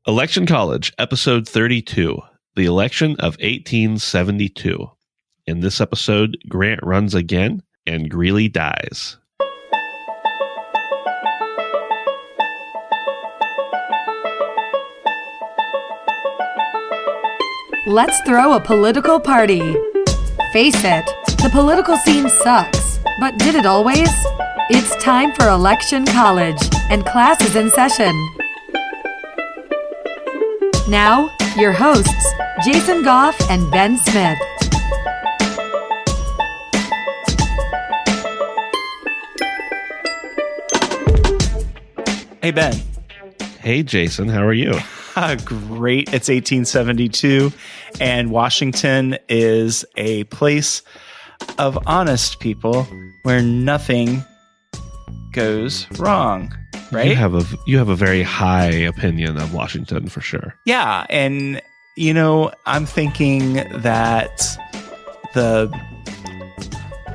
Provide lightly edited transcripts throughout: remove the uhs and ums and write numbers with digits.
Election College, episode 32, the election of 1872. In this episode, Grant runs again and Greeley dies. Let's throw a political party. Face it, the political scene sucks, but did it always? It's time for Election College, and class is in session. Now, your hosts, Jason Goff and Ben Smith. Hey, Ben. Hey, Jason. How are you? Great. It's 1872, and Washington is a place of honest people where nothing goes wrong, right? You have a very high opinion of Washington for sure. Yeah, and I'm thinking that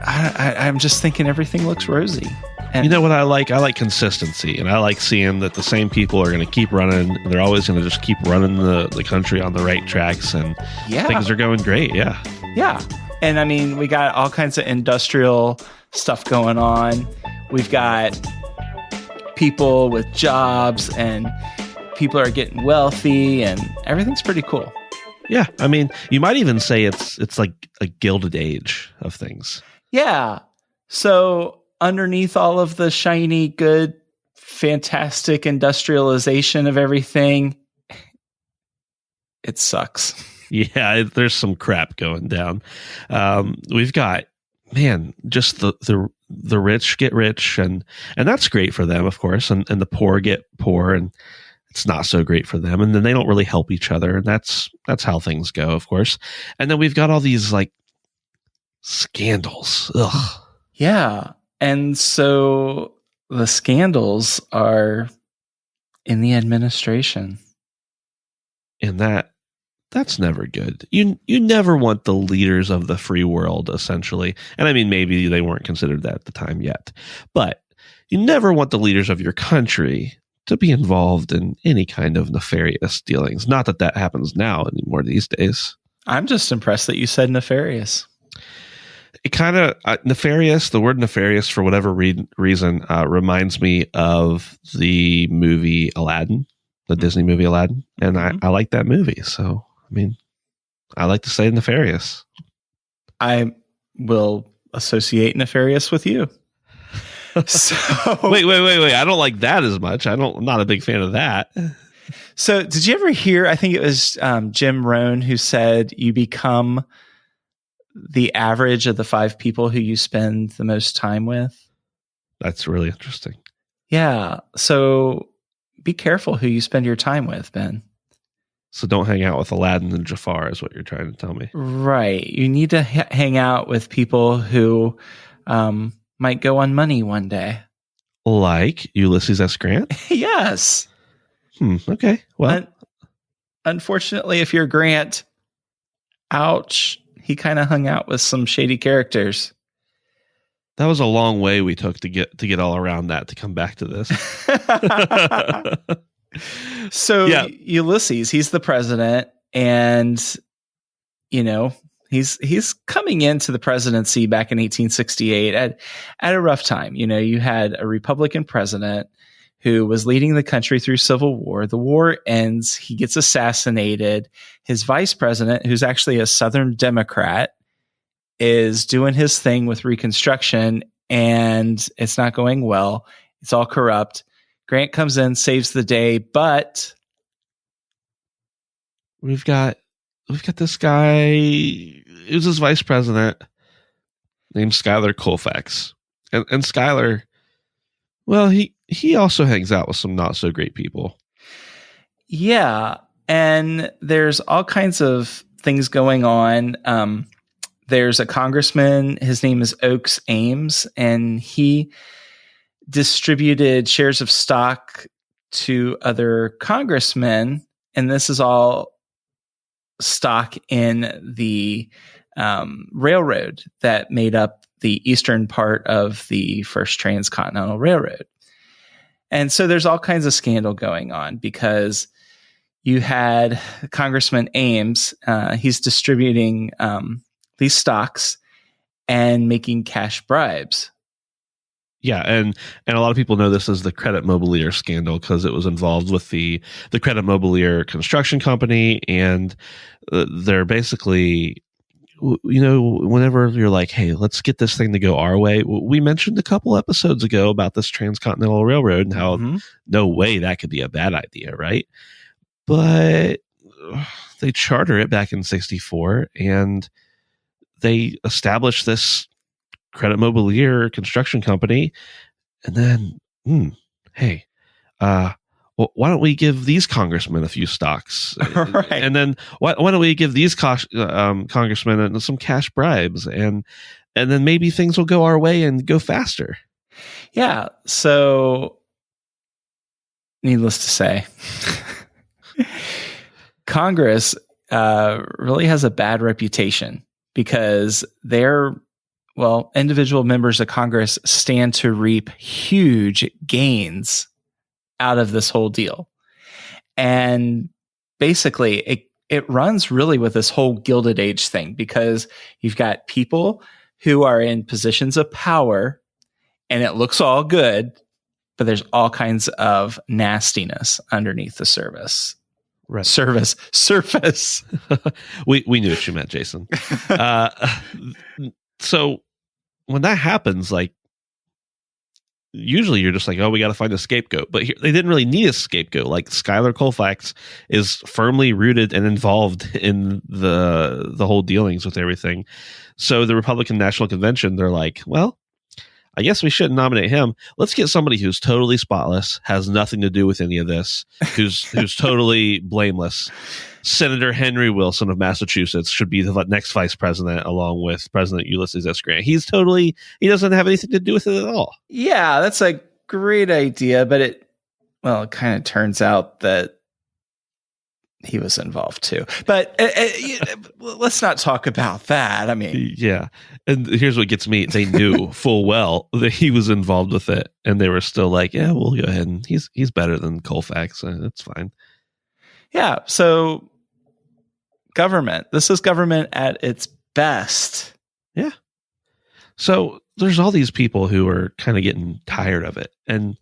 I'm just thinking everything looks rosy. And you know what I like? I like consistency, and I like seeing that the same people are going to keep running. They're always going to just keep running the country on the right tracks, and things are going great. Yeah. Yeah. And I mean, we got all kinds of industrial stuff going on. We've got people with jobs, and people are getting wealthy, and everything's pretty cool. Yeah. I mean, you might even say it's like a gilded age of things. Yeah. So underneath all of the shiny, good, fantastic industrialization of everything, it sucks. Yeah, there's some crap going down. We've got, just the rich get rich, and that's great for them, of course, and the poor get poor, and it's not so great for them, and then they don't really help each other, and that's how things go, of course. And then we've got all these like scandals. Ugh. Yeah. And so the scandals are in the administration. And that's never good. You never want the leaders of the free world, essentially. And I mean, maybe they weren't considered that at the time yet. But you never want the leaders of your country to be involved in any kind of nefarious dealings. Not that happens now anymore these days. I'm just impressed that you said nefarious. It kind of nefarious. The word nefarious, for whatever reason, reminds me of the movie Aladdin, the Disney movie Aladdin, and I like that movie. So, I mean, I like to say nefarious. I will associate nefarious with you. So wait! I don't like that as much. I'm not a big fan of that. So, did you ever hear? I think it was Jim Rohn who said you become the average of the 5 people who you spend the most time with. That's really interesting. Yeah. So be careful who you spend your time with, Ben. So don't hang out with Aladdin and Jafar is what you're trying to tell me. Right. You need to hang out with people who might go on money one day. Like Ulysses S. Grant? Yes. Okay. Well, unfortunately, if you're Grant, ouch. He kind of hung out with some shady characters. That was a long way we took to get all around that to come back to this. So yeah. Ulysses, he's the president, and he's coming into the presidency back in 1868 at a rough time. You had a Republican president who was leading the country through civil war. The war ends. He gets assassinated. His vice president, who's actually a Southern Democrat, is doing his thing with Reconstruction, and it's not going well. It's all corrupt. Grant comes in, saves the day, but we've got this guy who's his vice president named Schuyler Colfax. And Schuyler, well, he also hangs out with some not so great people. Yeah. And there's all kinds of things going on. There's a congressman. His name is Oakes Ames, and he distributed shares of stock to other congressmen. And this is all stock in the railroad that made up the eastern part of the First Transcontinental Railroad. And so there's all kinds of scandal going on because you had Congressman Ames. He's distributing these stocks and making cash bribes. Yeah, and a lot of people know this as the Credit Mobilier scandal because it was involved with the Credit Mobilier construction company, and they're basically, whenever you're like, hey, let's get this thing to go our way. We mentioned a couple episodes ago about this Transcontinental Railroad and how no way that could be a bad idea, right? But they charter it back in 1964, and they established this Credit Mobilier construction company, and then, hey, why don't we give these congressmen a few stocks? Right. And then why don't we give these congressmen some cash bribes, and then maybe things will go our way and go faster. Yeah. So, needless to say, Congress really has a bad reputation because individual members of Congress stand to reap huge gains out of this whole deal. And basically, it runs really with this whole Gilded Age thing because you've got people who are in positions of power and it looks all good, but there's all kinds of nastiness underneath the surface. Right. Surface. we knew what you meant, Jason. So when that happens, like, usually you're just like, oh, we got to find a scapegoat. But here, they didn't really need a scapegoat. Like, Schuyler Colfax is firmly rooted and involved in the whole dealings with everything. So the Republican National Convention, they're like, well, I guess we shouldn't nominate him. Let's get somebody who's totally spotless, has nothing to do with any of this, who's totally blameless. Senator Henry Wilson of Massachusetts should be the next vice president, along with President Ulysses S. Grant. He doesn't have anything to do with it at all. Yeah, that's a great idea, but it kind of turns out that he was involved too. But let's not talk about that. I mean, yeah. And here's what gets me: they knew full well that he was involved with it, and they were still like, "Yeah, we'll go ahead and he's better than Colfax. That's fine." Yeah. So, government. This is government at its best. Yeah. So there's all these people who are kind of getting tired of it, and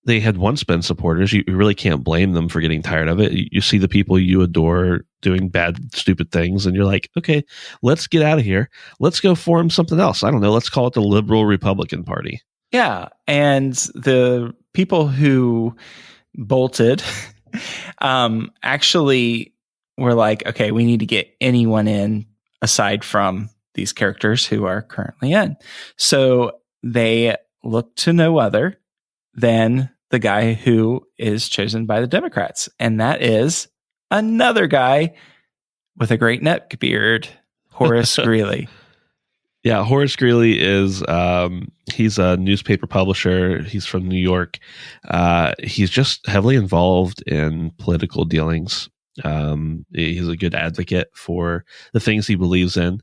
they had once been supporters. You really can't blame them for getting tired of it. You see the people you adore doing bad, stupid things, and you're like, okay, let's get out of here. Let's go form something else. I don't know. Let's call it the Liberal Republican Party. Yeah. And the people who bolted actually were like, okay, we need to get anyone in aside from these characters who are currently in. So they look to no other than the guy who is chosen by the Democrats. And that is another guy with a great neck beard, Horace Greeley. Yeah, Horace Greeley is he's a newspaper publisher. He's from New York. He's just heavily involved in political dealings. He's a good advocate for the things he believes in.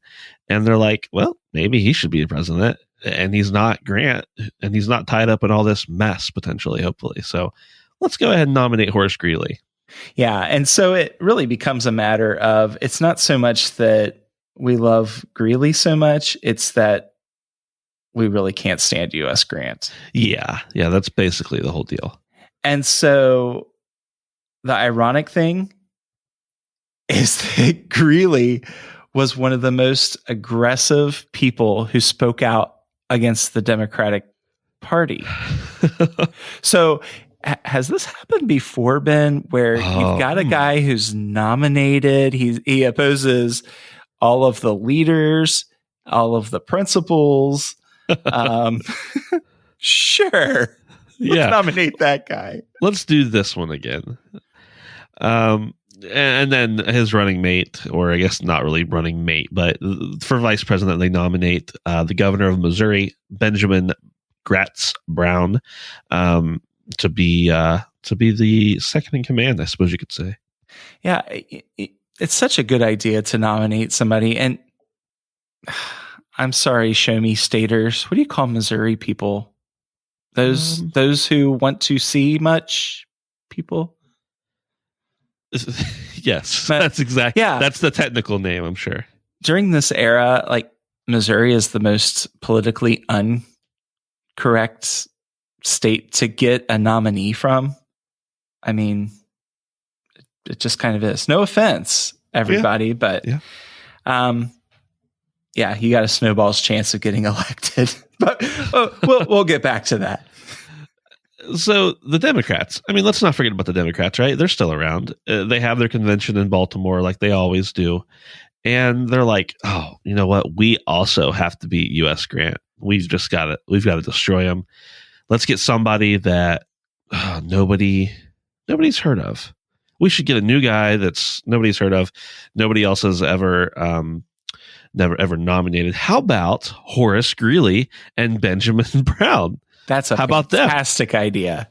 And they're like, well, maybe he should be the president. And he's not Grant, and he's not tied up in all this mess, potentially, hopefully. So let's go ahead and nominate Horace Greeley. Yeah. And so it really becomes a matter of, it's not so much that we love Greeley so much, it's that we really can't stand U.S. Grant. Yeah. Yeah. That's basically the whole deal. And so the ironic thing is that Greeley was one of the most aggressive people who spoke out against the Democratic Party. So has this happened before, Ben, where you've got a guy who's nominated, he opposes all of the leaders, all of the principals? Sure. Let's nominate that guy. Let's do this one again. And then his running mate, or I guess not really running mate, but for vice president, they nominate the governor of Missouri, Benjamin Gratz Brown, to be the second in command, I suppose you could say. Yeah, it's such a good idea to nominate somebody. And I'm sorry, show me staters. What do you call Missouri people? Those who want to see much people? Yes, But, that's exactly. yeah. That's the technical name, I'm sure. During this era, like Missouri is the most politically incorrect state to get a nominee from. I mean, it just kind of is. No offense, everybody, but Yeah. You got a snowball's chance of getting elected. But we'll get back to that. So the Democrats, I mean, let's not forget about the Democrats, right? They're still around. They have their convention in Baltimore like they always do. And they're like, oh, you know what? We also have to beat U.S. Grant. We've got to destroy him. Let's get somebody that nobody's heard of. We should get a new guy that's nobody's heard of. Nobody else has ever nominated. How about Horace Greeley and Benjamin Brown? That's a fantastic idea.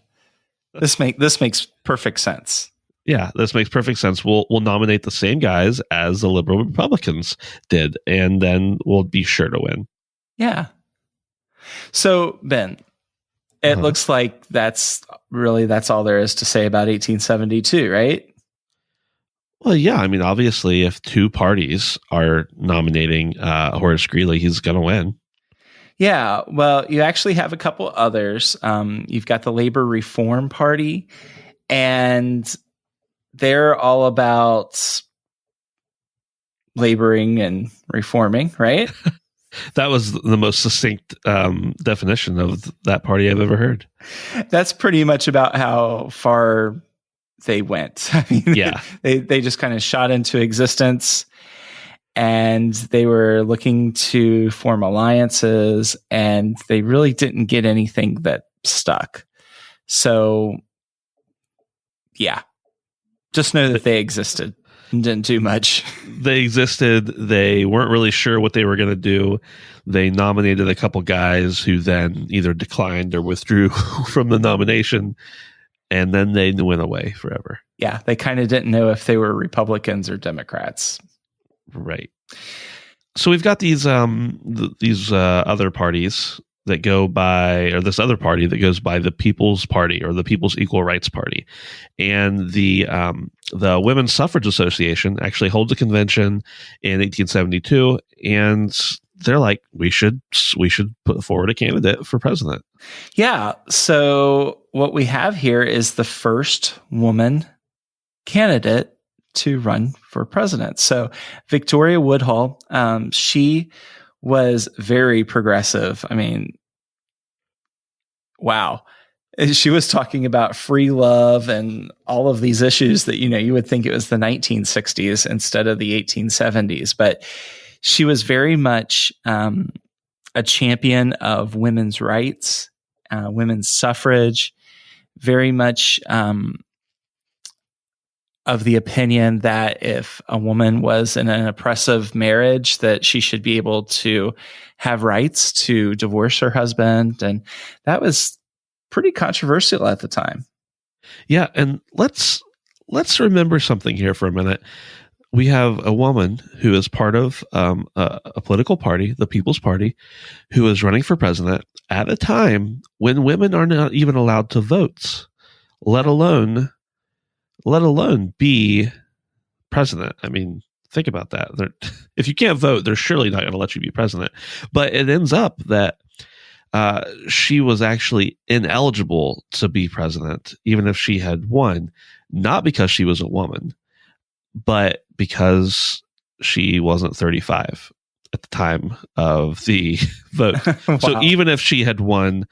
This makes perfect sense. Yeah, this makes perfect sense. We'll nominate the same guys as the liberal Republicans did, and then we'll be sure to win. Yeah. So, Ben, it looks like that's all there is to say about 1872, right? Well, yeah. I mean, obviously, if two parties are nominating Horace Greeley, he's going to win. Yeah. Well, you actually have a couple others. You've got the Labor Reform Party, and they're all about laboring and reforming, right? That was the most succinct definition of that party I've ever heard. That's pretty much about how far they went. I mean, yeah, they just kind of shot into existence, and they were looking to form alliances, and they really didn't get anything that stuck. So, yeah. Just know that they existed and didn't do much. They existed. They weren't really sure what they were going to do. They nominated a couple guys who then either declined or withdrew from the nomination, and then they went away forever. Yeah, they kind of didn't know if they were Republicans or Democrats. Right. So we've got these other parties that go by, or this other party that goes by the People's Party or the People's Equal Rights Party. And the Women's Suffrage Association actually holds a convention in 1872, and they're like, we should put forward a candidate for president. Yeah. So what we have here is the first woman candidate to run for president. So Victoria Woodhull, she was very progressive. I mean, wow. She was talking about free love and all of these issues that, you would think it was the 1960s instead of the 1870s. But she was very much a champion of women's rights, women's suffrage, very much of the opinion that if a woman was in an oppressive marriage, that she should be able to have rights to divorce her husband. And that was pretty controversial at the time. Yeah. And let's remember something here for a minute. We have a woman who is part of a political party, the People's Party, who is running for president at a time when women are not even allowed to vote, let alone be president. I mean, think about that. If you can't vote, they're surely not going to let you be president. But it ends up that she was actually ineligible to be president, even if she had won, not because she was a woman, but because she wasn't 35 at the time of the vote. Wow. So even if she had won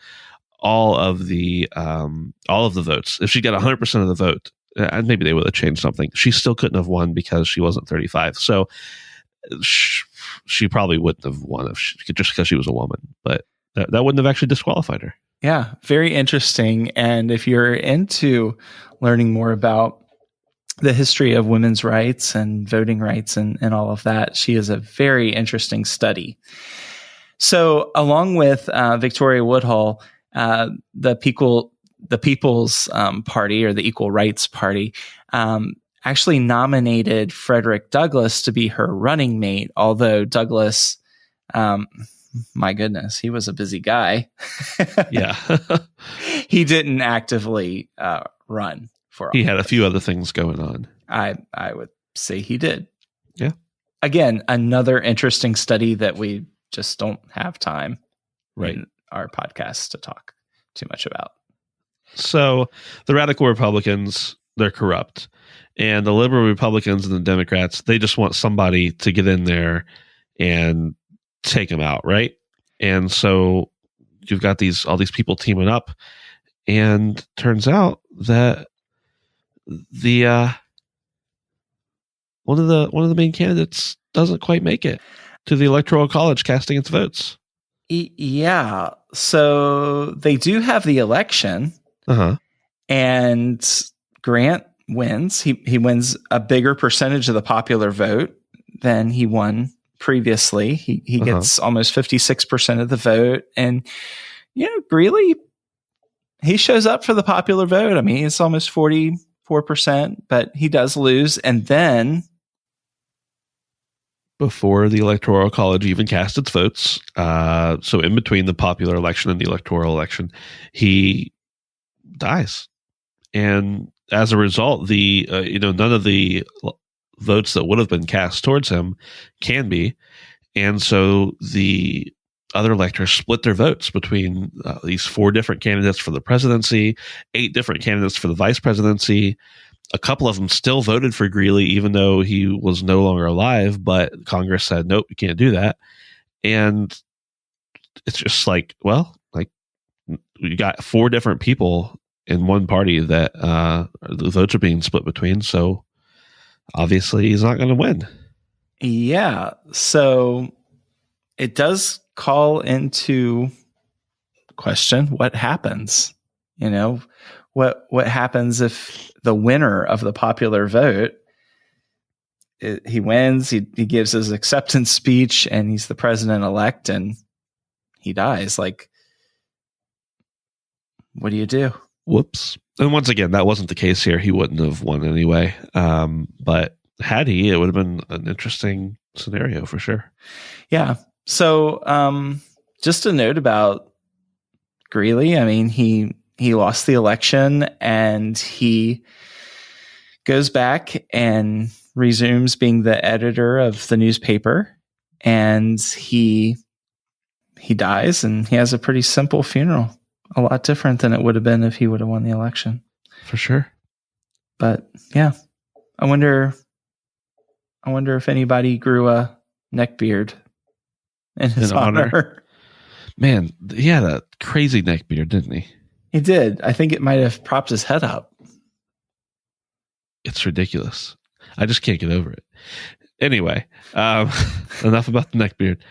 all of the votes, if she got 100% of the vote, and maybe they would have changed something, she still couldn't have won because she wasn't 35. So she probably wouldn't have won just because she was a woman, but that wouldn't have actually disqualified her. Yeah, very interesting. And if you're into learning more about the history of women's rights and voting rights and all of that, she is a very interesting study. So along with Victoria Woodhull, the People's Party, or the Equal Rights Party, actually nominated Frederick Douglass to be her running mate, although Douglass, my goodness, he was a busy guy. Yeah. He didn't actively run for all He had of a few this. other things going on. I would say he did. Yeah. Again, another interesting study that we just don't have time in our podcast to talk too much about. So the radical Republicans, they're corrupt. And the liberal Republicans and the Democrats, they just want somebody to get in there and take them out, right? And so you've got all these people teaming up, and turns out that the one of the main candidates doesn't quite make it to the Electoral College casting its votes. Yeah. So they do have the election, and Grant wins. He wins a bigger percentage of the popular vote than he won previously. He gets almost 56% of the vote. And, Greeley, he shows up for the popular vote. I mean, it's almost 44%, but he does lose. And then, before the Electoral College even cast its votes, so in between the popular election and the electoral election, he dies. And as a result, the none of the votes that would have been cast towards him can be. And so the other electors split their votes between these 4 different candidates for the presidency, 8 different candidates for the vice presidency. A couple of them still voted for Greeley, even though he was no longer alive, but Congress said, nope, you can't do that. And it's just like, well, like, you got 4 different people in one party that the votes are being split between. So obviously he's not going to win. Yeah. So it does call into question what happens. What happens if the winner of the popular vote, he wins, he gives his acceptance speech, and he's the president-elect, and he dies. Like, what do you do? Whoops. And once again, that wasn't the case here. He wouldn't have won anyway. But had he, it would have been an interesting scenario for sure. Yeah. So just a note about Greeley. I mean, he lost the election, and he goes back and resumes being the editor of the newspaper, and he dies, and he has a pretty simple funeral, a lot different than it would have been if he would have won the election. For sure. But yeah, I wonder if anybody grew a neck beard in his honor. Man, he had a crazy neck beard, didn't he? He did. I think it might have propped his head up. It's ridiculous. I just can't get over it. Anyway, enough about the neck beard.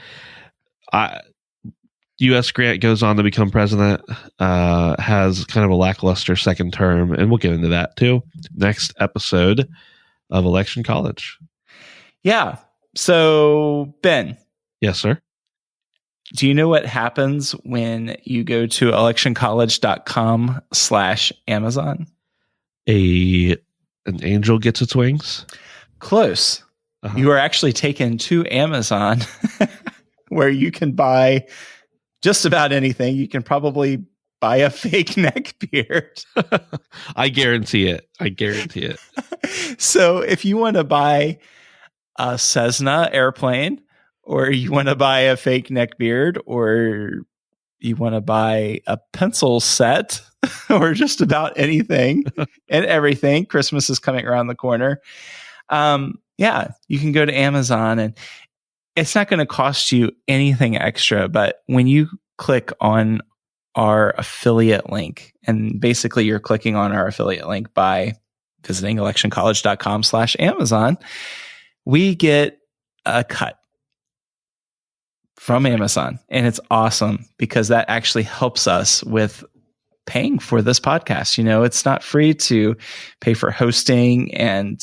U.S. Grant goes on to become president, has kind of a lackluster second term, and we'll get into that too. Next episode of Election College. Yeah. So, Ben. Yes, sir. Do you know what happens when you go to electioncollege.com/Amazon? An angel gets its wings? Close. You are actually taken to Amazon where you can buy just about anything. You can probably buy a fake neck beard. I guarantee it. So if you want to buy a Cessna airplane, or you want to buy a fake neck beard, or you want to buy a pencil set, or just about anything and everything, Christmas is coming around the corner. Yeah, you can go to Amazon, and it's not going to cost you anything extra. But when you click on our affiliate link, and basically you're clicking on our affiliate link by visiting electioncollege.com/Amazon, we get a cut from Amazon. And it's awesome because that actually helps us with paying for this podcast. It's not free to pay for hosting and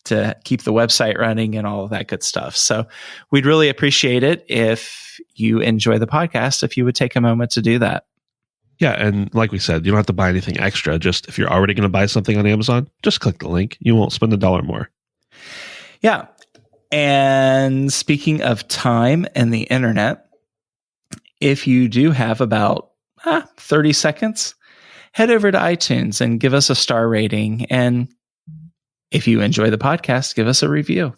to keep the website running and all of that good stuff. So we'd really appreciate it if you enjoy the podcast, if you would take a moment to do that. Yeah. And like we said, you don't have to buy anything extra. Just if you're already going to buy something on Amazon, just click the link. You won't spend $1 more. Yeah. And speaking of time and the internet, if you do have about 30 seconds, head over to iTunes and give us a star rating. And if you enjoy the podcast, give us a review.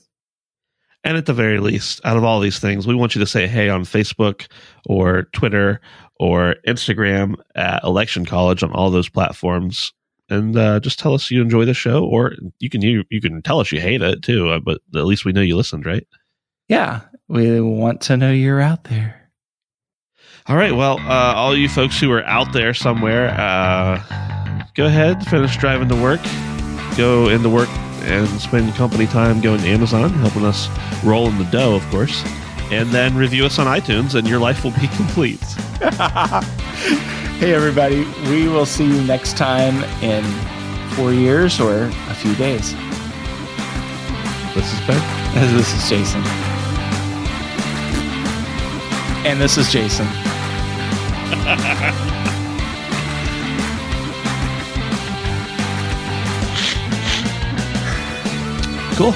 And at the very least, out of all these things, we want you to say hey on Facebook or Twitter or Instagram at Election College on all those platforms. And just tell us you enjoy the show, or you can tell us you hate it too, but at least we know you listened, right? Yeah, we want to know you're out there. All right, well, all you folks who are out there somewhere, go ahead, finish driving to work, go into work and spend company time going to Amazon, helping us roll in the dough, of course, and then review us on iTunes, and your life will be complete. Hey, everybody. We will see you next time in 4 years or a few days. This is Ben. This is Jason. And this is Jason. Cool.